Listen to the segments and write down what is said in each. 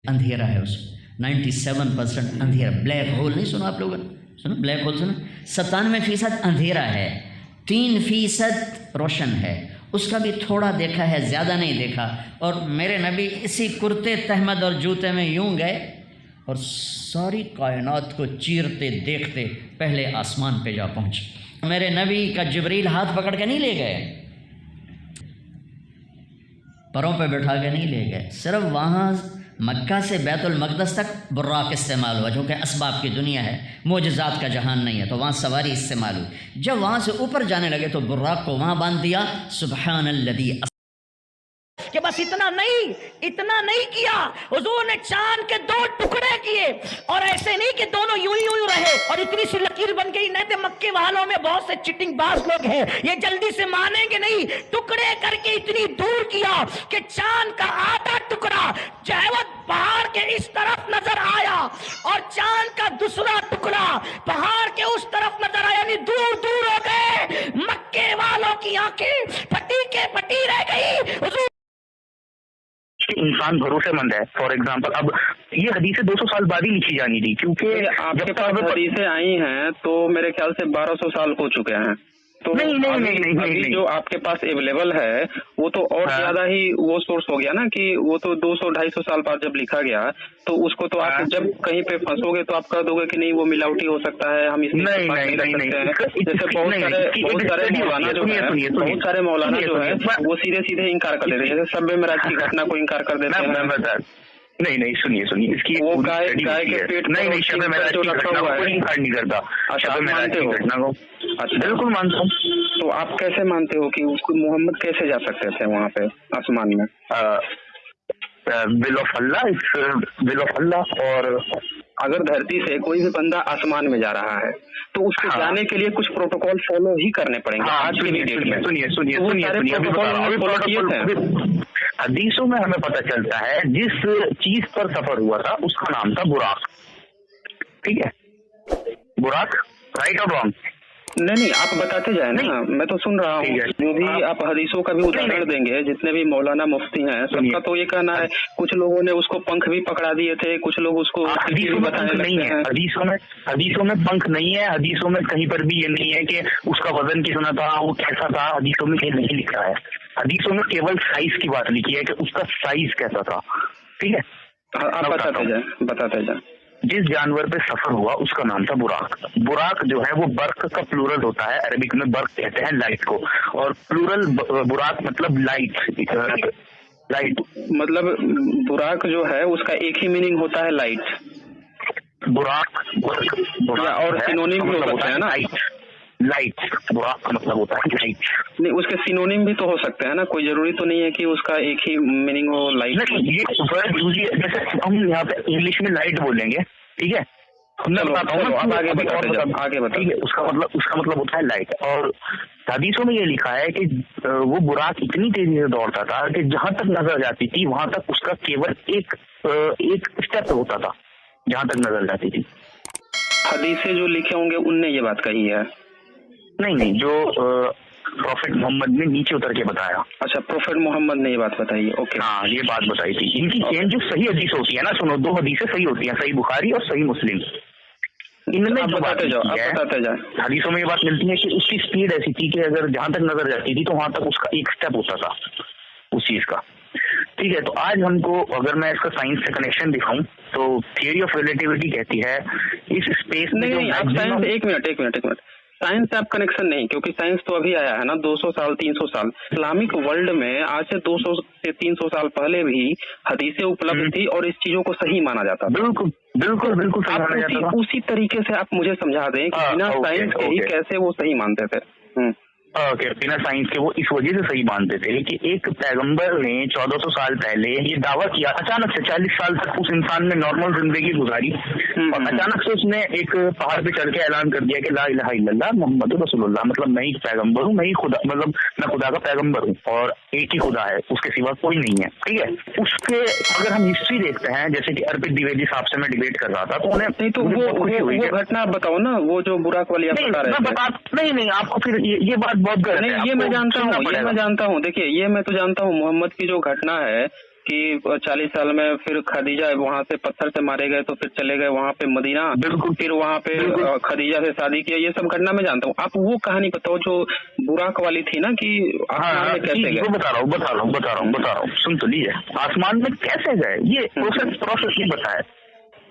अंधेरा है उसमें, 97% अंधेरा। ब्लैक होल नहीं सुना आप लोगों ने? सुनो ब्लैक होल सुना? 97% अंधेरा है, 3% रोशन है। उसका भी थोड़ा देखा है, ज़्यादा नहीं देखा। और मेरे नबी इसी कुर्ते तहमद और जूते में यूं गए और सारी कायनात को चीरते देखते पहले आसमान पे जा पहुँचे। मेरे नबी का जिब्रील हाथ पकड़ के नहीं ले गए, परों पे बैठा के नहीं ले गए, सिर्फ वहाँ मक्का से बैतुल मक़दस तक बुर्राक इस्तेमाल हुआ, जो कि असबाब की दुनिया है, मोजज़ात का जहान नहीं है, तो वहाँ सवारी इस्तेमाल हुई। जब वहाँ से ऊपर जाने लगे तो बुर्राक को वहाँ बांध दिया। सुबहानल्लज़ी, कि बस इतना नहीं किया, हुजूर ने चांद के 2 टुकड़े किए, और ऐसे नहीं कि दोनों यूं यूं रहे और इतनी सी लकीर बन गई। नहीं तो मक्के वालों में बहुत से चिटिंगबाज लोग हैं, ये जल्दी से मानेंगे नहीं। टुकड़े करके इतनी दूर किया कि चांद का आधा टुकड़ा जो है वो पहाड़ के इस तरफ नजर आया और चांद का दूसरा टुकड़ा पहाड़ के उस तरफ नजर आया, यानी दूर दूर हो गए। मक्के वालों की आंखें फटी के फटी रह गई। इंसान भरोसेमंद है। फॉर एग्जाम्पल, अब ये हदीसें 200 साल बाद ही लिखी जानी थी, क्योंकि आपके पास हदीसें आई हैं तो मेरे ख्याल से 1200 साल हो चुके हैं। तो नहीं, जो आपके पास अवेलेबल है वो तो और ज्यादा ही वो सोर्स हो गया ना, कि वो तो 200-250 साल बाद जब लिखा गया तो उसको तो आप जब कहीं पे फंसोगे तो आप कह दोगे कि नहीं वो मिलावटी हो सकता है, हम इसमें नहीं जैसे बहुत सारे मौलाना जो है वो सीधे इनकार कर देते हैं, जैसे शब मेराज की घटना को इनकार कर देते हैं। नहीं, सुनिए, इसकी वो गाय के पेट नहीं, शब मेराज की घटना को कोई इनकार नहीं करता। शब मेराज की घटना को बिल्कुल मानता हूँ। तो आप कैसे मानते हो कि मोहम्मद कैसे जा सकते थे वहाँ पे आसमान में? विल ऑफ अल्लाह। और अगर धरती से कोई भी बंदा आसमान में जा रहा है तो उसको जाने के लिए कुछ प्रोटोकॉल फॉलो ही करने पड़ेंगे। आज के डेट में सुनिए, हदीसों में हमें पता चलता है जिस चीज पर सफर हुआ था उसका नाम था बुराक। ठीक है, बुराक, राइट और रॉन्ग? नहीं, आप बताते जाए ना, मैं तो सुन रहा हूँ। जो भी आप हदीसों का भी उदाहरण देंगे, जितने भी मौलाना मुफ्ती हैं सबका तो ये कहना है, कुछ लोगों ने उसको पंख भी पकड़ा दिए थे, कुछ लोग उसको हदीसों में पंख नहीं है। हदीसों में पंख नहीं है। हदीसों में कहीं पर भी ये नहीं है कि उसका वजन कितना था, वो कैसा था, हदीसों में ये नहीं लिखा है। हदीसों में केवल साइज की बात लिखी है कि उसका साइज कैसा था। ठीक है, आप बताते जाए। जिस जानवर पे सफर हुआ उसका नाम था बुराक। बुराक जो है वो बर्क का प्लूरल होता है, अरबिक में बर्क कहते हैं लाइट को, और प्लूरल बुराक मतलब लाइट। मतलब बुराक जो है उसका एक ही मीनिंग होता है, लाइट। बुराक और सिनोनिम भी होता है ना, लाइट। बुराक का मतलब होता है लाइट। नहीं, उसके सिनोनिम भी तो हो सकते हैं ना, कोई जरूरी तो नहीं है कि उसका एक ही मीनिंग हो लाइट। ये जैसे हम यहाँ पे इंग्लिश में लाइट बोलेंगे, ठीक है, आगे बताइए। उसका मतलब होता है लाइट। और हदीसों में ये लिखा है कि वो बुराक इतनी तेजी से दौड़ता था कि जहां तक नजर जाती थी वहां तक उसका केवल एक स्टेप होता था, जहां तक नजर जाती थी। हदीसें जो लिखे होंगे उनने ये बात कही है? नहीं, जो प्रोफेट मोहम्मद ने नीचे उतर के बताया। अच्छा, प्रोफेट मोहम्मद ने ये बात बताई है। ओके, हाँ, ये बात बताई थी। इनकी चेन जो सही हदीस होती है ना, सुनो, 2 हदीसें सही होती हैं, सही बुखारी और सही मुस्लिम। इनमें जो बताते जाओ हदीसों में ये बात मिलती है कि उसकी स्पीड ऐसी थी कि अगर जहां तक नजर जाती थी तो वहां तक उसका एक स्टेप होता था उस चीज का। ठीक है, तो आज हमको अगर मैं इसका साइंस से कनेक्शन दिखाऊं तो थियरी ऑफ रिलेटिविटी कहती है इस स्पेस में एक मिनट साइंस से आप कनेक्शन नहीं, क्योंकि साइंस तो अभी आया है ना, 200 साल 300 साल। इस्लामिक वर्ल्ड में आज से 200 से 300 साल पहले भी हदीसें उपलब्ध थी और इस चीजों को सही माना जाता था। बिल्कुल सही माना जाता था। उसी तरीके से आप मुझे समझा दें कि बिना साइंस के ही कैसे वो सही मानते थे। बिना साइंस के वो इस वजह से सही मानते थे कि एक पैगंबर ने 1400 साल पहले ये दावा किया, अचानक से 40 साल तक उस इंसान ने नॉर्मल जिंदगी गुजारी और अचानक से उसने एक पहाड़ पे चढ़ के ऐलान कर दिया कि ला इलाहा इल्लल्लाह मुहम्मदुर रसूलुल्लाह, मतलब मैं ही पैगंबर हूँ, मैं ही खुदा, मतलब मैं खुदा का पैगंबर हूँ और एक ही खुदा है, उसके सिवा कोई नहीं है। ठीक है, उसके अगर हम हिस्ट्री देखते हैं, जैसे कि अर्पित द्विवेदी साहब से मैं डिबेट कर रहा था तो उन्हें नहीं, तो वो घटना बताओ ना, वो जो बुराक वाली आप बता रहे थे। नहीं, आपको फिर ये बात बहुत गलत है। ये मैं जानता हूँ। देखिए, ये मैं तो जानता हूँ, मोहम्मद की जो घटना है कि 40 साल में फिर खदीजा वहाँ से पत्थर से मारे गए तो फिर चले गए वहाँ पे मदीना, बिल्कुल, फिर वहाँ पे खदीजा से शादी किया, ये सब घटना मैं जानता हूँ। आप वो कहानी बताओ जो बुराक वाली थी ना कि आसमान में कैसे गए। बता रहा हूँ, सुन तो लीजिए। आसमान में कैसे गए ये प्रोसेस नहीं बताया।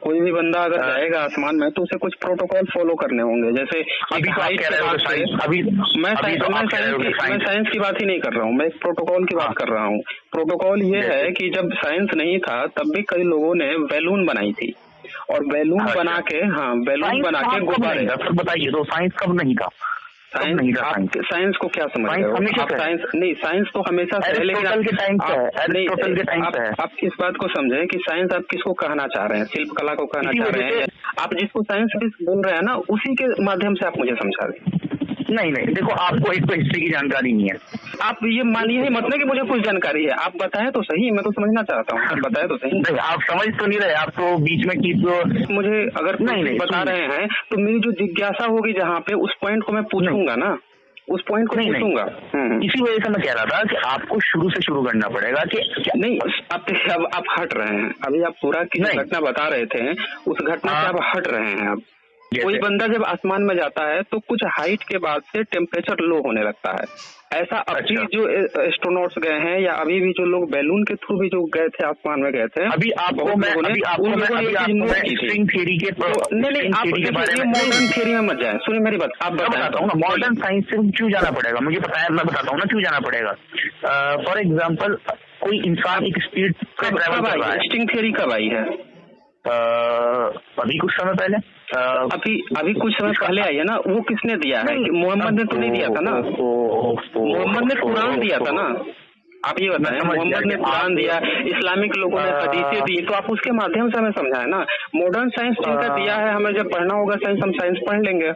कोई भी बंदा अगर जाएगा आसमान में तो उसे कुछ प्रोटोकॉल फॉलो करने होंगे, जैसे अभी मैं साइंस की बात ही नहीं कर रहा हूँ, मैं एक प्रोटोकॉल की बात कर रहा हूँ। प्रोटोकॉल ये है कि जब साइंस नहीं था तब भी कई लोगों ने बैलून बनाई थी और बैलून बना के गुब्बारे। बताइए तो साइंस कब नहीं था? साइंस को क्या समझ रहे हो? साइंस तो हमेशा से है, लेकिन आप इस बात को समझें कि साइंस आप किसको कहना चाह रहे हैं, शिल्प कला को कहना चाह रहे हैं? आप जिसको साइंस बोल रहे हैं ना उसी के माध्यम से आप मुझे समझा दें। नहीं, देखो आपको एक तो हिस्ट्री की जानकारी नहीं है। आप ये मानिए ही मतलब कि मुझे कुछ जानकारी है, आप बताएं तो सही, मैं तो समझना चाहता हूँ, आप बताएं तो सही। नहीं, आप समझ तो नहीं रहे, आप तो बीच में मुझे अगर नहीं बता रहे हैं तो मेरी जो जिज्ञासा होगी जहाँ पे उस पॉइंट को मैं पूछूंगा ना, उस पॉइंट को पूछूंगा। इसी वजह से मैं कह रहा था कि आपको शुरू से शुरू करना पड़ेगा कि नहीं, आप हट रहे हैं। अभी आप पूरा की घटना बता रहे थे, उस घटना से आप हट रहे हैं। अब कोई बंदा जब आसमान में जाता है तो कुछ हाइट के बाद से टेम्परेचर लो होने लगता है। ऐसा अभी जो एस्ट्रोनॉट्स गए हैं या अभी भी जो लोग बैलून के थ्रू भी जो गए थे आसमान में गए थे, अभी आपको मैं स्ट्रिंग थ्योरी के नहीं, आप मॉडर्न थ्योरी में मत जाए, सुनिए मेरी बात। आप बताता हूँ ना, मॉडर्न साइंस से क्यों जाना पड़ेगा, मुझे पता है, मैं बताता हूँ ना क्यों जाना पड़ेगा। फॉर एग्जाम्पल कोई इंसान एक स्पीड पे ट्रैवल कर रहा है। स्ट्रिंग थ्योरी कब आई है? अभी कुछ समय पहले, अभी कुछ समय पहले आई है ना। वो किसने दिया है? मोहम्मद ने तो नहीं दिया था ना, मोहम्मद ने कुरान दिया था ना। आप ये बताएं, मोहम्मद ने कुरान दिया, इस्लामिक लोगों ने हदीसें दी, तो आप उसके माध्यम से हमें समझाएं ना। मॉडर्न साइंस जिनका दिया है, हमें जब पढ़ना होगा साइंस, हम साइंस पढ़ लेंगे।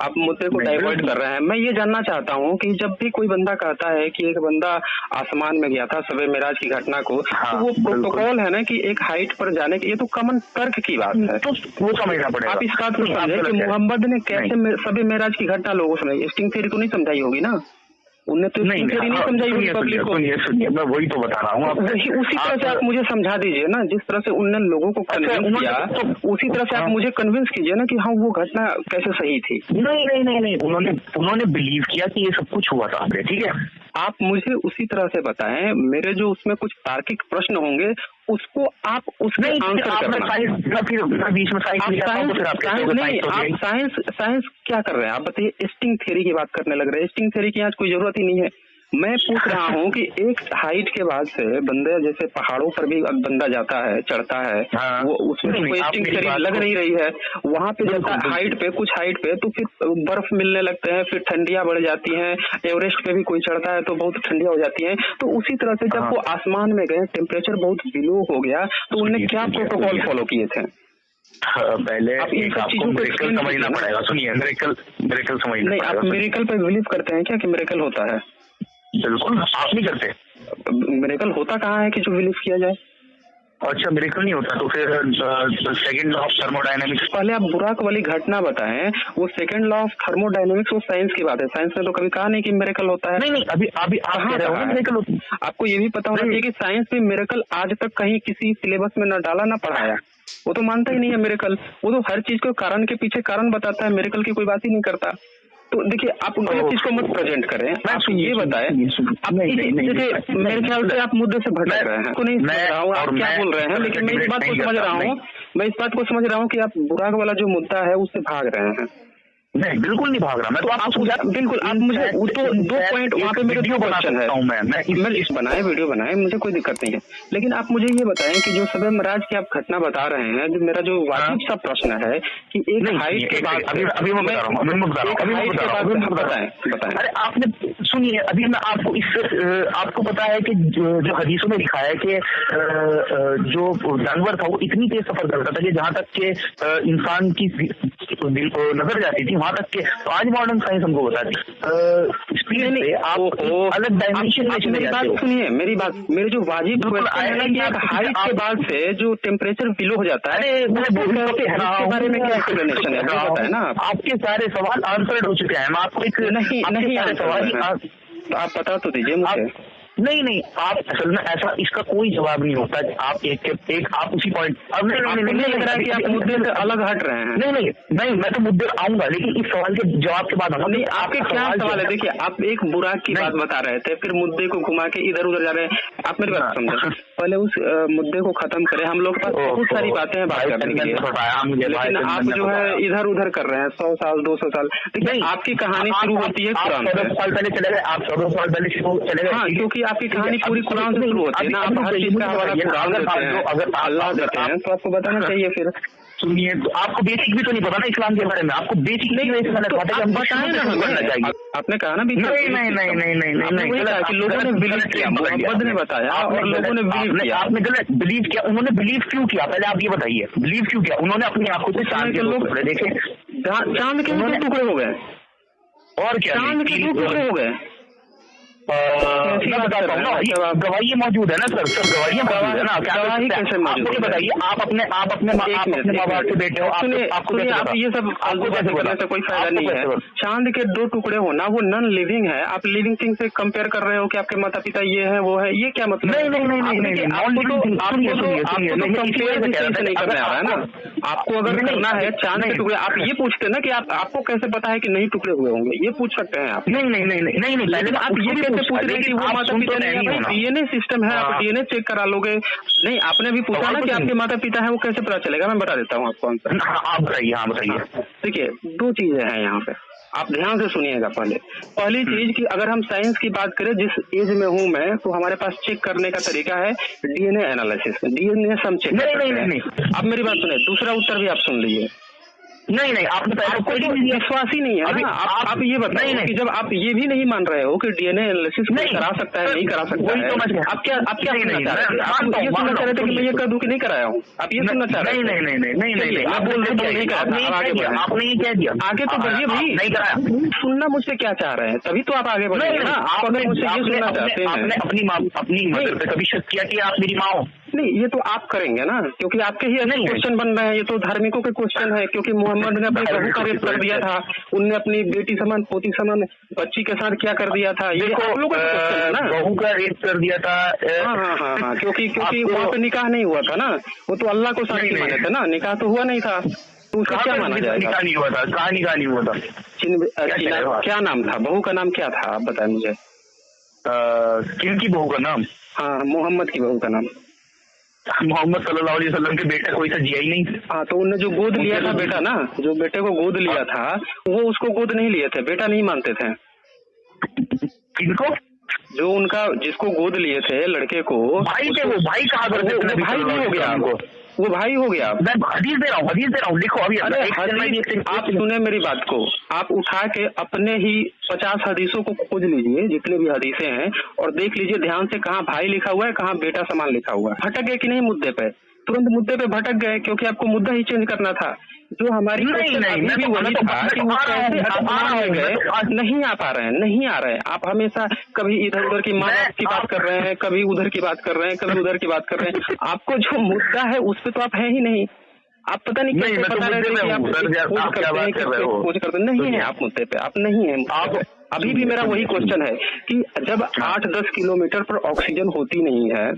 आप मुद्दे को डाइवर्ट कर रहे हैं। मैं ये जानना चाहता हूँ कि जब भी कोई बंदा कहता है कि एक बंदा आसमान में गया था शब-ए मेराज की घटना को, तो वो प्रोटोकॉल है ना कि एक हाइट पर जाने की, ये तो कॉमन तर्क की बात है, तो वो समझना पड़ेगा। आप इस बात को समझे कि मोहम्मद ने कैसे शब-ए मेराज की घटना लोगों को समझाई। स्ट्रिंग थ्योरी तो नहीं समझाई होगी ना, उनने तो स्ट्रिंग थ्योरी नहीं समझाई होगी पब्लिक को। सुनिए, मैं वही तो बता रहा हूँ। उसी तरह से आप मुझे समझा दीजिए ना, जिस तरह से उनने लोगों को कन्विंस किया, तो उसी तरह से आप मुझे कन्विंस कीजिए ना कि हाँ वो घटना कैसे सही थी। नहीं, उन्होंने बिलीव किया कि ये सब कुछ हुआ था। ठीक है, आप मुझे उसी तरह से बताएं। मेरे जो उसमें कुछ तार्किक प्रश्न होंगे उसको आप उसमें आंसर करना। साइंस क्या कर रहे हैं आप बताइए? स्ट्रिंग थ्योरी की बात करने लग रहे हैं। स्ट्रिंग थ्योरी की आज कोई जरूरत ही नहीं है। मैं पूछ रहा हूँ कि एक हाइट के बाद से बंदे, जैसे पहाड़ों पर भी बंदा जाता है, चढ़ता है, वो उसमें कोई स्ट्रिंग थ्योरी लग नहीं रही है। वहाँ पे जाता है हाइट पे, कुछ हाइट पे, तो फिर बर्फ मिलने लगते हैं, फिर ठंडियां बढ़ जाती हैं। एवरेस्ट पे भी कोई चढ़ता है तो बहुत ठंडियां हो जाती हैं। तो उसी तरह से जब वो आसमान में गए, टेम्परेचर बहुत बिलो हो गया, तो उन्होंने क्या प्रोटोकॉल फॉलो किए थे? पहले आपको मिरेकल समझना पड़ेगा। सुनिए, मिरेकल समझना। नहीं, आप मिरेकल पे बिलीव करते हैं क्या कि मिरेकल होता है? बिल्कुल, आप नहीं करते। मिरेकल होता कहाँ है कि जो बिलीव किया जाए? अच्छा, मिरेकल नहीं होता तो फिर सेकंड लॉ ऑफ थर्मोडायनेमिक्स। पहले आप बुराक वाली घटना बताएं। वो सेकंड लॉ ऑफ थर्मोडायनेमिक्स वो साइंस की बात है। साइंस ने तो कभी कहा नहीं कि मिरेकल होता है। नहीं, अभी आप कह रहे हो मिरेकल होता है। आपको ये भी पता होना चाहिए कि साइंस में मिरेकल आज तक कहीं किसी सिलेबस में न डाला न पढ़ाया। वो तो मानता ही नहीं है मिरेकल। वो तो हर चीज को कारण के पीछे कारण बताता है, मिरेकल की कोई बात ही नहीं करता। तो देखिए, आप गलत चीज को मत प्रेजेंट करें। आप ये बताएं, जैसे मेरे ख्याल से आप मुद्दे से भटक रहे हैं। नहीं समझ रहा हूँ आप क्या बोल रहे हैं, लेकिन मैं इस बात को समझ रहा हूँ। मैं इस बात को समझ रहा हूँ कि आप बुराक वाला जो मुद्दा है उससे भाग रहे हैं। नहीं, बिल्कुल नहीं भाग रहा मैं। तो आप बिल्कुल, आप मुझे तो 2 पॉइंट वहाँ पे मेरे 2 क्वेश्चन है। मैं इस बनाए वीडियो बनाए, मुझे कोई दिक्कत नहीं है। लेकिन आप मुझे ये बताएं कि जो शब-ए मेराज की आप घटना बता रहे हैं, जो मेरा जो वाजिब सा प्रश्न है कि एक हाइट के बाद, अभी मैं बता रहा हूँ, बताएं। अरे आपने सुनिए, अभी मैं आपको पता है कि जो हदीसों में लिखा है कि जो जानवर था वो इतनी तेज सफर करता था कि जहाँ तक के इंसान की नजर जाती थी, वहां तक के। तो आज मॉडर्न साइंस हमको बताती स्पीड से आप अलग डायमेंशन में चले जाते हो। सुनिए मेरी बात, मेरे जो वाजिब क्वेश्चन है कि हाइट के बाद से जो टेम्परेचर बिलो हो जाता है, इसके बारे में क्या एक्सप्लेनेशन है बताए ना। आपके सारे सवाल आंसर्ड हो चुके हैं। मैं आपको एक नहीं सवाल आप बता तो दीजिए मुझे। नहीं आप असल में ऐसा इसका कोई जवाब नहीं होता। आप एक आप उसी पॉइंट अब नहीं लग रहा है कि आप मुद्दे से अलग हट रहे हैं। नहीं मैं तो मुद्दे आऊंगा, लेकिन इस सवाल के जवाब के बाद नहीं आपके क्या सवाल है? देखिए आप एक बुराक की बात बता रहे थे, फिर मुद्दे को घुमा के इधर उधर जा रहे हैं। आप मेरी बात समझे, पहले उस मुद्दे को खत्म करें। हम लोग के पास बहुत सारी बातें हैं बात करने के लिए, लेकिन आप जो है इधर उधर कर रहे हैं। 100 साल 200 साल, देखिए आपकी कहानी शुरू होती है कुरान से। 1400 साल पहले चले गए आप, 1400 साल पहले शुरू चले गए। हाँ, क्योंकि आपकी कहानी पूरी कुरान से शुरू होती है ना। आप हर चीज का हवाला कुरान देते हैं, अगर अल्लाह देते हैं, तो आपको बताना चाहिए। फिर सुनिए, तो आपको बेसिक भी तो नहीं पता ना इस्लाम के बारे में, आपको बेसिक नहीं बताया ना। आपने कहा ना भी नहीं कि लोगों ने बिलीव किया, मोहम्मद ने बताया और लोगों ने बिलीव किया। आपने गलत बिलीव किया। उन्होंने बिलीव क्यों किया, पहले आप ये बताइए, बिलीव क्यों किया? उन्होंने अपनी आंखों से चांद के लोग देखे, चांद के टुकड़े हो गए, और क्या चांद के टुकड़े हो गए। मैं बताता हूँ ना, गवाही मौजूद है ना सर, गवाही मौजूद है ना। गवाही कैसे मौजूद है बताइए? आप अपने माँ बाप से बेटे हो, आपको ये सब फालतू बातें करने से कोई फायदा नहीं है। चांद के 2 टुकड़े होना वो नॉन लिविंग है, आप लिविंग थिंग से कंपेयर कर रहे हो कि आपके माता पिता ये है वो है, ये क्या मतलब? नहीं करने आ रहा है ना। आपको अगर करना है चांद के टुकड़े, आप ये पूछते ना कि आपको कैसे पता है कि नहीं टुकड़े हुए होंगे, ये पूछ सकते हैं आप। नहीं पहले आप ये पूछ रहे हैं कि वो माता पिता नहीं है। डीएनए सिस्टम है, आप डीएनए चेक करा लोगे। नहीं, आपने भी पूछा ना कि आपके माता पिता है, वो कैसे पता चलेगा? मैं बता देता हूँ आपको आंसर। आप बताइए। देखिए 2 चीजें हैं यहाँ पे, आप ध्यान से सुनिएगा। पहली चीज कि अगर हम साइंस की बात करें, जिस एज में हूँ मैं, तो हमारे पास चेक करने का तरीका है डीएनए एनालिसिस। डीएनए हम चेक नहीं। आप मेरी बात सुने, दूसरा उत्तर भी आप सुन लीजिए। नहीं आपने आपको तो विश्वास ही नहीं है ना। आप ये बताइए कि जब आप ये भी नहीं मान रहे हो कि डीएनए एनालिसिस करा सकता है, नहीं करा सकता है, आप क्या सुनना चाह रहे थे? आप ये सुनना चाह रहे थे कि मैं ये कर दूं कि नहीं कराया हूँ? आप ये सुनना चाह रहे थे? नहीं मैं बोल रहा हूँ नहीं कराया। आपने ये कह दिया, आगे तो बढ़िए भाई, नहीं कराया। सुनना मुझसे क्या चाह रहे हैं, तभी तो आप आगे बढ़ेंगे ना। आप अगर मुझसे ये सुनना चाहते हैं, आपने अपनी मदर पे कभी शक किया कि आप मेरी माँ हो? नहीं, ये तो आप करेंगे ना, क्योंकि आपके ही ऐसे क्वेश्चन बन रहे हैं। ये तो धार्मिकों के क्वेश्चन है, क्योंकि मोहम्मद ने अपनी बहू का रेप कर दिया था, उनने अपनी बेटी समान पोती समान बच्ची के साथ क्या कर दिया था, ये आप लोगों का क्वेश्चन है ना। बहू का रेप कर दिया था। हाँ, क्योंकि वहाँ पे निकाह नहीं हुआ था ना, वो तो अल्लाह को साक्षी माने थे ना, निकाह तो हुआ नहीं था, तो उसका क्या माना जाएगा? निकाह नहीं हुआ था, कहाँ निकाह नहीं हुआ था? क्या नाम था बहू का? नाम क्या था आप बताएं मुझे। किनकी बहू का नाम? हाँ, मोहम्मद की बहू का नाम। मोहम्मद सल्लल्लाहु अलैहि वसल्लम के बेटा कोई सा जिया ही नहीं। हाँ, तो उनने जो गोद लिया था बेटा ना, जो बेटे को गोद लिया था, वो उसको गोद नहीं लिए थे, बेटा नहीं मानते थे। किनको? जो उनका जिसको गोद लिए थे लड़के को, भाई थे वो, भाई कहा करते थे? भाई नहीं हो गया वो भाई हो गया। मैं हदीस दे रहा हूँ लिखो अभी। आप सुने मेरी बात को, आप उठा के अपने ही 50 हदीसों को खोज लीजिए, जितने भी हदीसें हैं, और देख लीजिए ध्यान से कहाँ भाई लिखा हुआ है, कहाँ बेटा समान लिखा हुआ है। भटक गए कि नहीं मुद्दे पे? तुरंत मुद्दे पे भटक गए, क्योंकि आपको मुद्दा ही चेंज करना था। जो हमारी नहीं आ रहे हैं। आप हमेशा कभी इधर उधर की माँ बाप की बात कर रहे हैं, कभी उधर की बात कर रहे हैं, कभी उधर की बात कर रहे हैं। आपको जो मुद्दा है उस पर तो आप है ही नहीं। आप पता नहीं कैसे बता रहे थे कि आप खोज करते नहीं है, आप मुद्दे पे आप नहीं है। आप अभी भी मेरा वही क्वेश्चन है कि जब 8-10 किलोमीटर पर ऑक्सीजन होती नहीं है,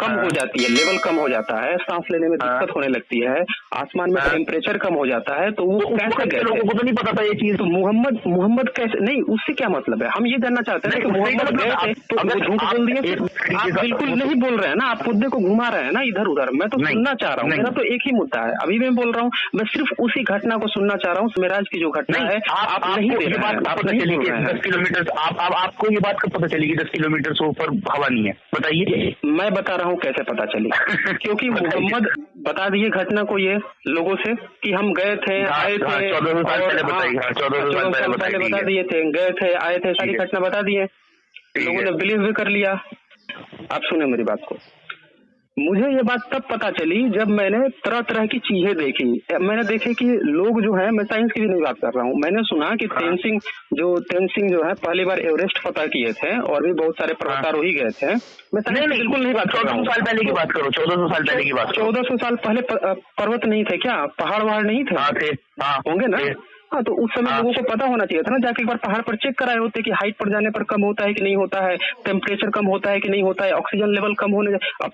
कम हो जाती है, लेवल कम हो जाता है, सांस लेने में दिक्कत होने लगती है, आसमान में टेम्परेचर कम हो जाता है, तो वो कैसे गए? लोगों को तो नहीं पता था ये चीज। तो मोहम्मद कैसे? नहीं, उससे क्या मतलब है? हम ये जानना चाहते हैं कि मोहम्मद गए थे तो वो झूठ बोल दिए। आप बिल्कुल नहीं बोल रहे हैं ना, आप मुद्दे को घुमा रहे हैं ना इधर उधर। मैं तो सुनना चाह रहा हूँ, मेरा तो एक ही मुद्दा है। अभी मैं बोल रहा हूँ, मैं सिर्फ उसी घटना को सुनना चाह रहा हूँ, मेराज की जो घटना है। आप नहीं दे रहे हैं, आप नहीं बोल रहे हैं। 10 किलोमीटर आपको ये बात कब पता चली कि 10 किलोमीटर से ऊपर हवा नहीं है? बताइए। मैं बता रहा हूँ कैसे पता चली। क्योंकि मोहम्मद बता दिए घटना को ये लोगों से कि हम गए थे, आए थे, 14 साल पहले बता दिए थे, गए थे, आए थे, सारी घटना बता दिए, लोगों ने बिलीव भी कर लिया। आप सुने मेरी बात को। मुझे ये बात तब पता चली जब मैंने तरह तरह की चीजें देखी। मैंने देखे कि लोग जो है, मैं साइंस की भी नहीं बात कर रहा हूँ, मैंने सुना कि तेनसिंग जो है पहली बार एवरेस्ट फतह किए थे, और भी बहुत सारे पर्वतारोही गए थे। मैं बिल्कुल नहीं बात कर रहा हूँ। 1400 साल पहले की बात करो, 1400 साल पहले की बात। 1400 साल पहले पर्वत नहीं थे क्या? पहाड़ वहाड़ नहीं थे? थे, होंगे ना। हाँ, तो उस समय लोगों को पता होना चाहिए था ना, जाके एक बार पहाड़ पर चेक कराए होते कि हाइट पर जाने पर कम होता है कि नहीं होता है, टेम्परेचर कम होता है कि नहीं होता है, ऑक्सीजन लेवल कम होने। अब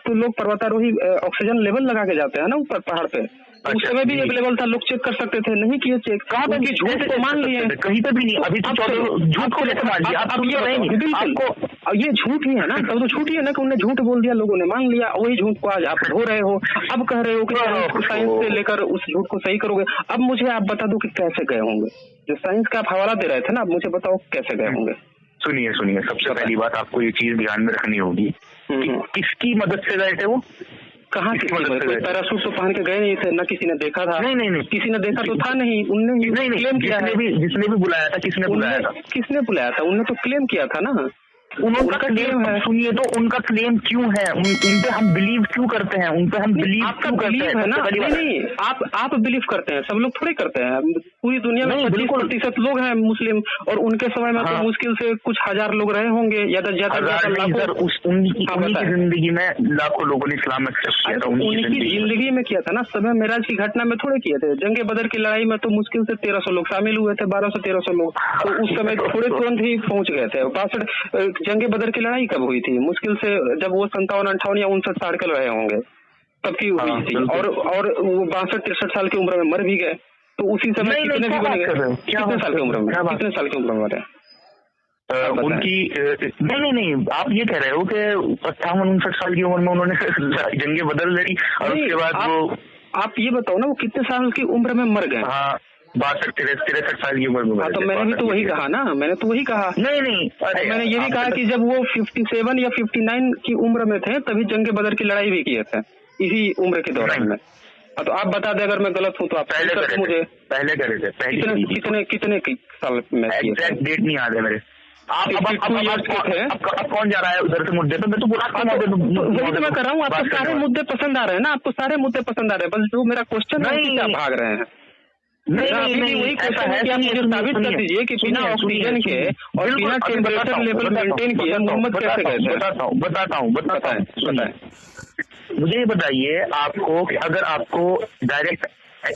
तो लोग पर्वतारोही ऑक्सीजन लेवल लगा के जाते हैं ना ऊपर पहाड़ पे। उस समय भी अवेलेबल था, लोग चेक कर सकते थे, नहीं किए चेक। कहाँ पर झूठ को मान लिए, कहीं पे भी नहीं। अभी तो झूठ को लेकर मान लिया। अब ये बिल्कुल ये झूठ ही है ना, तब तो झूठ ही है ना कि उन्हें झूठ बोल दिया, लोगों ने मान लिया, वही झूठ को आज आप ढो रहे हो। अब कह रहे हो कि साइंस से लेकर उस झूठ को सही करोगे। अब मुझे आप बता दो कि कैसे गए होंगे, जो साइंस का आप हवाला दे रहे थे ना, अब मुझे बताओ कैसे गए होंगे। सुनिए, सबसे पहली बात आपको ये चीज ध्यान में रखनी होगी, किसकी मदद से गए थे वो, कहाँ की मदद से गए? पैराशूट तो पहन के गए नहीं थे, न किसी ने देखा था। नहीं, किसी ने देखा तो था नहीं, उनने क्लेम किया है। जिसने भी बुलाया था, किसने बुलाया था? उन्होंने तो क्लेम किया था ना, उनका क्लेम है। सुनिए, तो उनका क्लेम क्यों है, उन पे हम बिलीव क्यों करते हैं, उन पे हम बिलीव क्यों करते हैं ना? नहीं, आप बिलीव करते हैं, सब लोग थोड़े करते हैं। पूरी दुनिया में 25% लोग हैं मुस्लिम, और उनके समय में तो मुश्किल से कुछ हजार लोग रहे होंगे, या तो ज्यादा उनकी जिंदगी में लाखों लोगों ने इस्लाम एक्सेप्ट किया था। उनकी जिंदगी में किया था ना, समय मेराज की घटना में थोड़े किए थे। जंगे बदर की लड़ाई में तो मुश्किल से 1300 लोग शामिल हुए थे, 1200-1300 लोग, तो उस समय थोड़े तुरंत ही पहुंच गए थे। 62 जंगे बदर की लड़ाई कब हुई थी? मुश्किल से जब वो 57, 58 या 59 साल के रहे होंगे तब की हुई थी, और वो 62-63 साल की उम्र में मर भी गए। तो उसी समय कितने भी बने गए, कितने साल की उम्र में मरे उनकी? नहीं, आप ये कह रहे हो कि 58-59 साल की उम्र में उन्होंने जंगे बदल लड़ी, और उसके बाद वो, आप ये बताओ ना, वो कितने साल की उम्र में मर गए? हाँ, 62-63 साल की उम्र में। हाँ, तो मैंने भी तो वही कहा ना, नहीं, मैंने ये भी कहा कि जब वो 57 या 59 की उम्र में थे तभी जंगे बदर की लड़ाई भी किए थे, इसी उम्र के दौरान में। तो आप बता दें अगर मैं गलत हूँ तो आप पहले करे थे। कितने साल में? एग्जैक्ट डेट नहीं याद है मेरे। आप कौन जा रहा है उधर से मुद्दे पे? मैं तो बुरा वही तो मैं कर रहा हूँ, आपको सारे मुद्दे पसंद आ रहे हैं ना, आपको सारे मुद्दे पसंद आ रहे हैं, बस जो मेरा क्वेश्चन है क्या भाग रहे हैं। वही क्वेश्चन है कि आप मुझे साबित कर दीजिए कि बिना ऑक्सीजन के और बिना टेम्परेचर लेवल मेंटेन किए मोहम्मद कैसे गए थे? बताता हूँ। मुझे ये बताइए आपको कि अगर आपको डायरेक्ट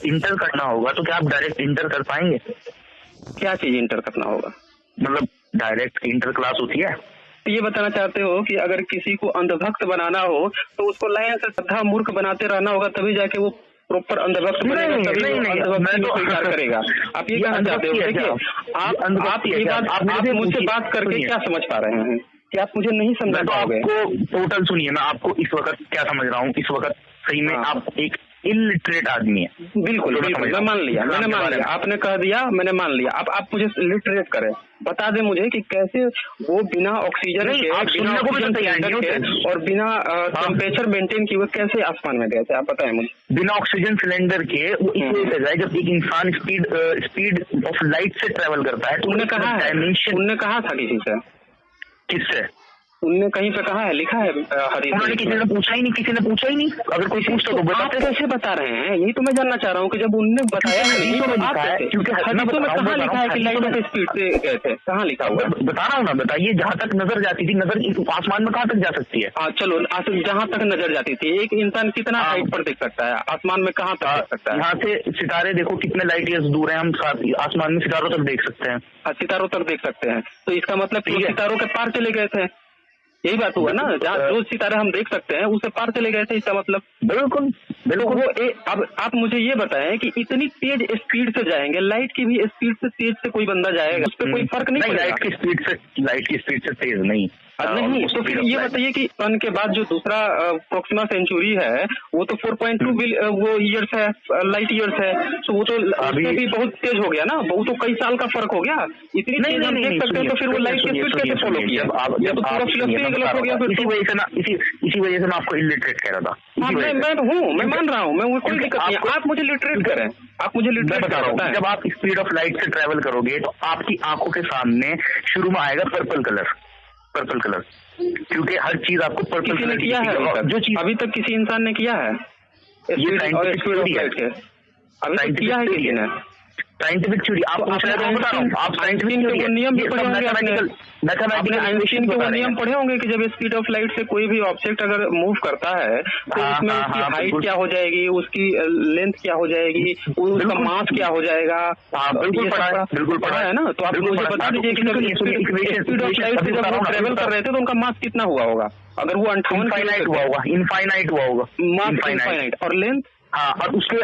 इंटर करना होगा तो क्या आप डायरेक्ट इंटर कर पाएंगे? क्या चीज इंटर करना होगा? मतलब डायरेक्ट इंटर क्लास होती है। तो ये बताना चाहते हो कि अगर किसी को अंधभक्त बनाना हो तो उसको लाइन से श्रद्धा मूर्ख बनाते रहना होगा, तभी जाके वो प्रॉपर अंधभक्त बनेगा, तभी अंधभक्त को स्वीकार करेगा। आप ये कहना चाहते हो? देखिए, आप मुझसे बात करके क्या समझ पा रहे हैं कि आप मुझे नहीं समझ पाओगे? आपको टोटल सुनिए, मैं आपको इस वक्त क्या समझ रहा हूँ, इस वक्त सही में आप एक इलिटरेट आदमी है। बिल्कुल, मैं मान लिया, आपने कह दिया, मैंने मान लिया। अब आप मुझे लिटरेट करें, बता दें मुझे कि कैसे वो बिना ऑक्सीजन के, और बिना टेम्परेचर मेंटेन किए कैसे आसमान में गए थे, आप बताएं मुझे। बिना ऑक्सीजन सिलेंडर के वो इसलिए गए जब एक इंसान स्पीड ऑफ लाइट से ट्रेवल करता है तो उन्होंने कहा था किससे? उनने कहीं पे कहा है, लिखा है हदीस में? किसी ने पूछा ही नहीं। अगर कोई पूछता तो आप कैसे बता रहे हैं? यही तो मैं जानना चाह रहा हूँ कि जब उनने बताया नहीं तो क्योंकि हदीसों में कहाँ लिखा है कि लाइट से स्पीड से गए थे? कहाँ लिखा हुआ? बता रहा हूँ ना, बताइए। जहाँ तक नजर जाती थी, नजर आसमान में कहाँ तक जा सकती है? चलो, जहाँ तक नजर जाती थी, एक इंसान कितना हाइट पर देख सकता है आसमान में? कहाँ तक देख सकता है? यहाँ से सितारे देखो कितने लाइट ईयर्स दूर है, हम आसमान में सितारों तक देख सकते हैं। सितारों तक देख सकते हैं, तो इसका मतलब सितारों के पार चले गए थे, यही बात हुआ ना? जहाँ जो सितारे हम देख सकते हैं उससे पार चले गए थे, इसका मतलब। बिल्कुल। अब आप मुझे ये बताएं कि इतनी तेज स्पीड से जाएंगे, लाइट की भी स्पीड से तेज से कोई बंदा जाएगा, उस पर कोई फर्क नहीं पड़ेगा? लाइट की स्पीड से तेज नहीं। नहीं, तो फिर ये बताइए कि सन के बाद जो दूसरा प्रोक्सिमा सेंचुरी है वो तो 4.2 वो ईयर्स है, लाइट ईयर्स है, तो वो तो उससे भी बहुत तेज हो गया ना, वो तो कई साल का फर्क हो गया। इतनी तेज हम देख सकते हैं, तो फिर वो लाइट की स्पीड कैसे फॉलो किया? ये तो पूरा फिलोसफी गलत हो गया फिर। इसी वजह से मैं आपको इलिटरेट कह रहा था। मैं मान रहा हूँ, मैं कोई दिक्कत नहीं है, आप मुझे लिटरेट करें, आप मुझे लिटरेट बता रहा हूँ। जब आप स्पीड ऑफ लाइट से ट्रेवल करोगे तो आपकी आंखों के सामने शुरू में आएगा पर्पल कलर, क्योंकि हर चीज आपको पर्पल कलर किया है। जो चीज अभी तक किसी इंसान ने किया है, ये साइंटिफिक थ्योरी है। अभी तक किया है किसी ने? साइंटिफिक थ्योरी आप पूछ रहे हो, बता रहा हूँ, आप साइंटिफिक के वो नियम भी पढ़े होंगे, आपने आइंस्टीन के वो नियम पढ़े होंगे कि जब स्पीड ऑफ लाइट से कोई भी ऑब्जेक्ट अगर मूव करता है तो उसमें उसकी हाइट क्या हो जाएगी, उसकी लेंथ क्या हो जाएगी, उसका मास क्या हो जाएगा। बिल्कुल पढ़ा है ना। तो आप मुझे बता दीजिए कि जब स्पीड ऑफ लाइट से जब वो ट्रेवल कर रहे थे तो उनका मास कितना हुआ होगा, अगर वो 58 इनफाइनाइट हुआ होगा, इनफाइनाइट हुआ होगा, मास इनफाइनाइट। और लेंथ, हाँ, और उसके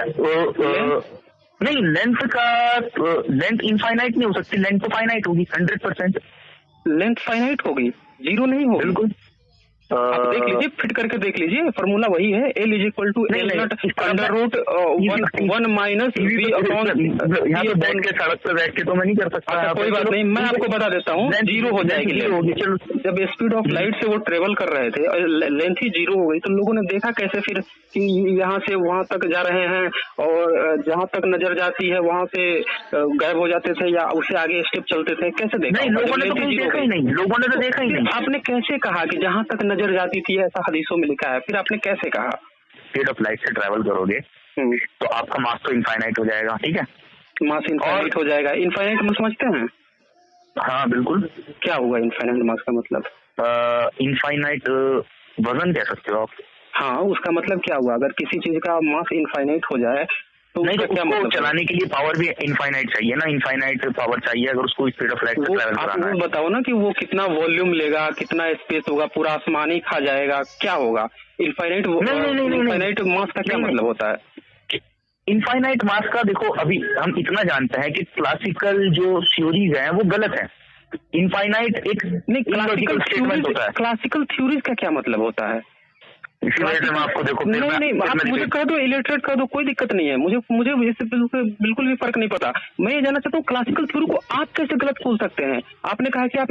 नहीं, लेंथ इनफाइनाइट नहीं हो सकती, लेंथ तो फाइनाइट होगी 100%। लेंथ फाइनाइट होगी, जीरो नहीं होगी। बिल्कुल, आप देख लीजिए, फिट करके देख लीजिए, फॉर्मूला वही है, L = L0 minus V upon. यहाँ पे बैठ के सड़क पे बैठ के तो मैं नहीं कर सकता। कोई बात नहीं, मैं आपको बता देता हूँ, जीरो हो जाएगी। चलो, जब स्पीड ऑफ लाइट से वो ट्रेवल कर रहे थे और लेंथ ही जीरो हो गई तो लोगों ने देखा कैसे फिर कि यहाँ से वहां तक जा रहे हैं और जहाँ तक नजर जाती है वहां से गायब हो जाते थे या उससे आगे स्टेप चलते थे, कैसे देखा? नहीं, लोगों ने तो देखा ही नहीं, लोगों ने तो देखा ही नहीं। आपने कैसे कहा कि जहाँ तक नजर जाती थी, ऐसा हदीसों में लिखा है, फिर आपने कैसे कहा? स्पीड ऑफ लाइट से ट्रैवल करोगे तो आपका मास तो इनफाइनाइट हो जाएगा, ठीक है? मास इनफाइनाइट हो जाएगा। इनफाइनाइट मास समझते हैं? हाँ बिल्कुल। क्या हुआ इनफाइनाइट मास का मतलब? इनफाइनाइट वजन कह सकते हो आप। हाँ, उसका मतलब क्या हुआ? अगर किसी चीज का मास इनफाइनाइट हो जाए तो नहीं, तो क्या मतलब? चलाने के लिए पावर भी इनफाइनाइट चाहिए ना, इनफाइनाइट पावर चाहिए अगर उसको स्पीड ऑफ लाइट से ट्रैवल कराना है। आप बताओ ना कि वो कितना वॉल्यूम लेगा, कितना स्पेस होगा, पूरा आसमान ही खा जाएगा, क्या होगा? इनफाइनाइट मास का क्या मतलब होता है? इनफाइनाइट मास का देखो, अभी हम इतना जानते हैं कि क्लासिकल जो थ्योरीज हैं वो गलत है। इनफाइनाइट एक इलॉजिकल स्टेटमेंट होता है। क्लासिकल थ्योरीज का क्या मतलब होता है? आपको देखो, नहीं, आप मुझे कह दो, इलिटरेट कर दो, कोई दिक्कत नहीं है, मुझे इससे बिल्कुल भी फर्क नहीं पड़ता। मैं ये जानना चाहता हूँ क्लासिकल थ्योरी को आप कैसे गलत बोल सकते हैं? आपने कहा कि आप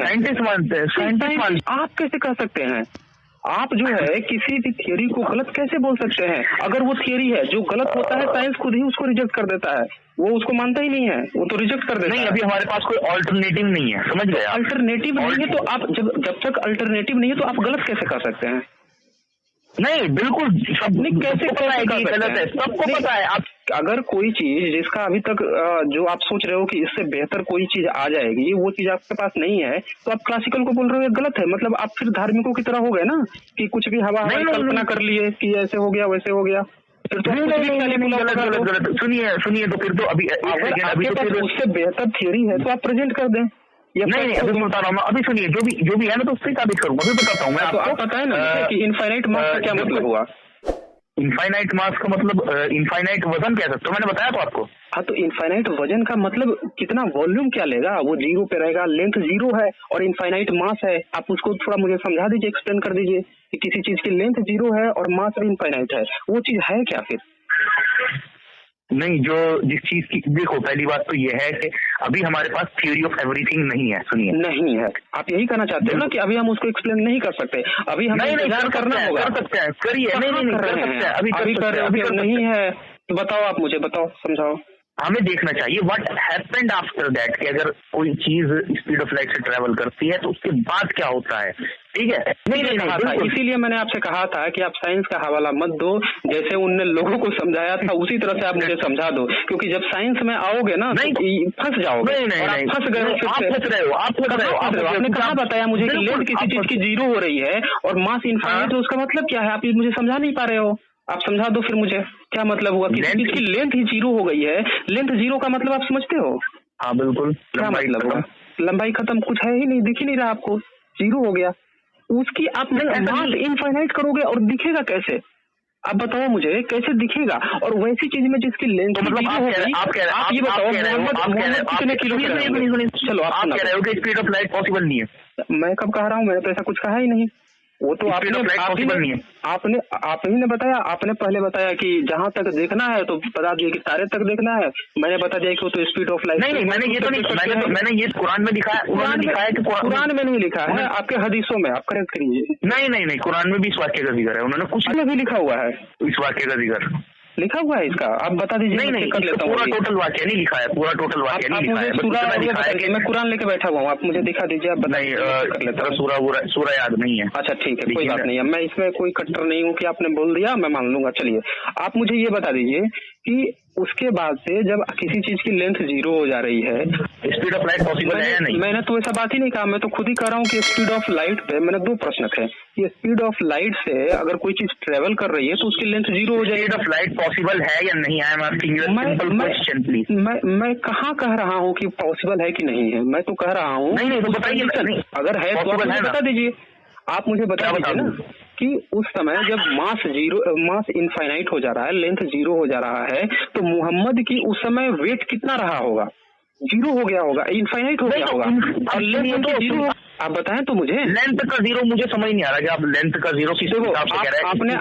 साइंटिस्ट, आप कैसे कह सकते हैं? आप जो है किसी भी थियरी को गलत कैसे बोल सकते हैं? अगर वो थियरी है जो गलत होता है, साइंस खुद ही उसको रिजेक्ट कर देता है, वो उसको मानता ही नहीं है, वो तो रिजेक्ट कर देता है। नहीं, अभी हमारे पास कोई अल्टरनेटिव नहीं है, समझ गए? अल्टरनेटिव नहीं है तो आप जब तक अल्टरनेटिव नहीं है तो आप गलत कैसे कर सकते हैं? नहीं, बिल्कुल, कैसे पता है कि गलत है, सबको पता है। आप अगर कोई चीज जिसका अभी तक जो आप सोच रहे हो कि इससे बेहतर कोई चीज आ जाएगी, वो चीज आपके पास नहीं है तो आप क्लासिकल को बोल रहे हो गलत है, मतलब आप फिर धार्मिकों की तरह हो गए ना कि कुछ भी हवा कल्पना कर लिए कि ऐसे हो गया वैसे हो गया। फिर तो गलत। सुनिए तो फिर तो अभी उससे बेहतर थियरी है तो आप प्रेजेंट कर दें। नहीं, अभी बता रहा हूँ, अभी सुनिए, जो भी है ना तो उससे साबित करूंगा, अभी बताता हूँ मैं आपको। आप बताए ना कि इनफाइनाइट मास का क्या मतलब हुआ? इनफाइनाइट मास का मतलब इनफाइनाइट वजन कह सकते हो, मैंने बताया तो आपको। हाँ, तो इनफाइनाइट वजन का मतलब कितना वॉल्यूम क्या लेगा? वो जीरो पे रहेगा, लेंथ जीरो है और इनफाइनाइट मास है। आप उसको थोड़ा मुझे समझा दीजिए, एक्सप्लेन कर दीजिए कि किसी चीज की लेंथ जीरो है और मास भी इनफाइनाइट है, वो चीज है क्या फिर? नहीं, जिस चीज की, देखो, पहली बात तो ये है कि अभी हमारे पास थ्योरी ऑफ एवरीथिंग नहीं है। सुनिए, नहीं है, आप यही कहना चाहते हो ना कि अभी हम उसको एक्सप्लेन नहीं कर सकते, अभी हमें इंतजार करना होगा। कर सकते हैं, करिए। नहीं कर सकते हैं, अभी नहीं है तो बताओ, आप मुझे बताओ, समझाओ। हमें देखना चाहिए व्हाट हैपेंड आफ्टर दैट, कि अगर कोई चीज स्पीड ऑफ लाइट से ट्रैवल करती है तो उसके बाद क्या होता है, ठीक है? नहीं, इसीलिए मैंने आपसे कहा था कि आप साइंस का हवाला मत दो, जैसे उनने लोगों को समझाया था उसी तरह से आप मुझे समझा दो, क्योंकि जब साइंस में आओगे ना फंस जाओगे। नहीं, फंस गए, आप आपने कहा बताया मुझे कि लेंथ किसी चीज की जीरो हो रही है और मास इनफाइनाइट, तो उसका मतलब क्या है? आप मुझे समझा नहीं पा रहे हो, आप समझा दो फिर मुझे, क्या मतलब हुआ? किसी चीज की लेंथ ही जीरो हो गई है, लेंथ जीरो का मतलब आप समझते हो? हाँ बिल्कुल, क्या मतलब हुआ? लंबाई खत्म, कुछ है ही नहीं, दिख ही नहीं रहा आपको, जीरो हो गया। उसकी आप मास इनफाइनाइट करोगे और दिखेगा कैसे? आप बताओ मुझे, कैसे दिखेगा? और वैसी चीज में जिसकी लेंथ मतलब आप ये बताओ, कितने किलो? चलो, आप कह रहे हो कि स्पीड ऑफ लाइट पॉसिबल नहीं है। मैं कब कह रहा हूँ? मैंने तो ऐसा कुछ कहा ही नहीं। वो तो आपने आप ही ने बताया। आपने पहले बताया कि जहाँ तक देखना है तो बता दिए कि तारे तक देखना है, मैंने बता दिया कि वो तो स्पीड ऑफ लाइट। नहीं, मैंने ये तो नहीं, मैंने ये कुरान में लिखा है। कुरान में नहीं लिखा है, आपके हदीसों में, आप करेक्ट करिए। नहीं, कुरान में भी इस वाक्य का जिक्र है, उन्होंने कुछ में भी लिखा हुआ है इस वाक्य का जिक्र। लिखा हुआ है इसका, आप बता दीजिए। नहीं, कर लेता हूँ। पूरा टोटल वाक्य नहीं लिखा है, पूरा टोटल वाक्य नहीं लिखा है। मैं कुरान लेके बैठा हुआ हूँ, आप मुझे दिखा दीजिए। आप नहीं, सूरा याद नहीं है। अच्छा ठीक है, कोई बात नहीं है, मैं इसमें कोई कट्टर नहीं हूँ कि आपने बोल दिया मैं मान लूंगा। चलिए आप मुझे ये बता दीजिए कि उसके बाद से जब किसी चीज की लेंथ 0 हो जा रही है, स्पीड ऑफ लाइट पॉसिबल है या नहीं? मैंने तो ऐसा बात ही नहीं कहा, मैं तो खुद ही कह रहा हूँ कि स्पीड ऑफ लाइट पे मैंने 2 प्रश्न थे कि स्पीड ऑफ लाइट से अगर कोई चीज ट्रेवल कर रही है तो उसकी लेंथ 0 हो जाएगी। स्पीड ऑफ लाइट पॉसिबल है या नहीं? I am asking you a simple question please. मैं कहाँ कह रहा हूँ कि पॉसिबल है कि नहीं है, मैं तो कह रहा हूँ नहीं तो बताइए, अगर है तो आप मुझे बता दीजिए। आप मुझे बता दीजिए ना कि उस समय जब मास इनफाइनाइट हो जा रहा है, लेंथ 0 हो जा रहा है, तो मोहम्मद की उस समय वेट कितना रहा होगा? 0 हो गया होगा, इनफाइनाइट हो गया होगा। और लेंथ तो 0, आप बताएं तो मुझे। लेंथ का 0 मुझे समझ नहीं आ रहा कि आप लेंथ का 0 किस हिसाब से कह रहे हैं। आपने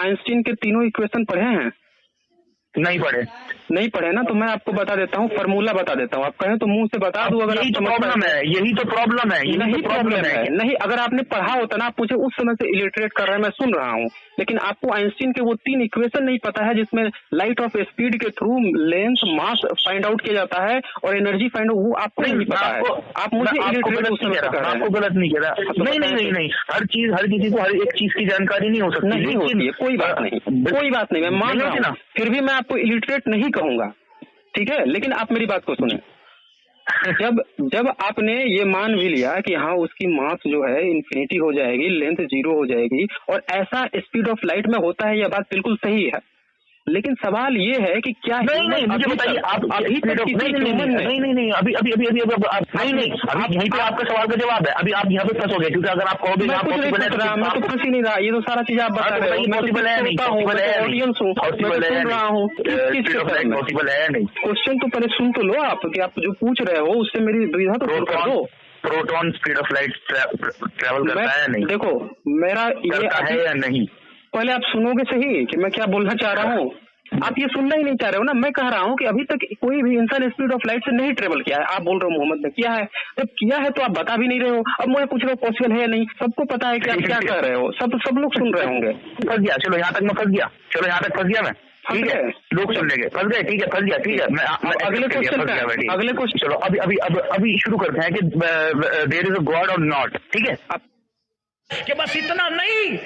आइंस्टीन के तीनों इक्वेशन पढ़े हैं? नहीं पढ़े ना, तो मैं आपको बता देता हूँ, फार्मूला बता देता हूँ। आप कहें तो मुंह से बता दूं। अगर यही तो प्रॉब्लम है, नहीं प्रॉब्लम है। नहीं, अगर आपने पढ़ा होता ना, आप मुझे उस समय से इलिटरेट कर रहे हैं, मैं सुन रहा हूँ, लेकिन आपको आइंस्टीन के वो 3 इक्वेशन नहीं पता है जिसमें लाइट ऑफ स्पीड के through length mass find out किया जाता है और एनर्जी फाइंड आउट, वो आपको नहीं पता है। आप मुझे इलिटरेट उस समय कर रहे हैं। आपको गलत नहीं कह रहा। नहीं, हर किसी को हर एक चीज की जानकारी नहीं हो सकती। नहीं होती है, कोई बात नहीं, मैं मान रहा हूँ, फिर भी मैं आपको इलिटरेट नहीं कहूंगा, ठीक है? लेकिन आप मेरी बात को सुने। जब आपने ये मान भी लिया कि हाँ उसकी मास जो है इन्फिनिटी हो जाएगी, लेंथ 0 हो जाएगी, और ऐसा स्पीड ऑफ लाइट में होता है, यह बात बिल्कुल सही है, लेकिन सवाल ये है कि क्या नहीं मुझे बताइए आप अभी तक नहीं अभी यहीं पे आपका सवाल का जवाब है। अभी आप यहाँ पे फंस हो गए, क्योंकि अगर आप कहोगे मैं तो फंस ही नहीं रहा। ये तो सारा चीज आप बता रहे हो, पॉसिबल है नहीं, ऑडियंस हूँ, सुन रहा हूँ। पॉसिबल है नहीं। क्वेश्चन तो पहले सुन तो लो आप, कि आप जो पूछ रहे हो उससे मेरी दुविधा तो दूर कर दो। Proton speed of light travel करता है नहीं? देखो मेरा ये है या नहीं, पहले आप सुनोगे सही कि मैं क्या बोलना चाह रहा हूँ। आप ये सुनना ही नहीं चाह रहे हो ना। मैं कह रहा हूँ कि अभी तक कोई भी इंसान स्पीड ऑफ लाइट से नहीं ट्रेवल किया है। आप बोल रहे हो मोहम्मद ने किया है, जब किया है तो आप बता भी नहीं रहे हो। अब मैं पूछ रहा हूँ पॉसिबल है या नहीं, सबको पता है कि आप क्या कह रहे हो, सब लोग सुन रहे होंगे। फंस गया, चलो यहाँ तक मैं फंस गया, मैं ठीक है, लोग सुन लेंगे, फंस गए, ठीक है, फंस गया, मैं अगले क्वेश्चन चलो अभी शुरू करते हैं कि देयर इज अ गॉड और नॉट, ठीक है? कि बस इतना नहीं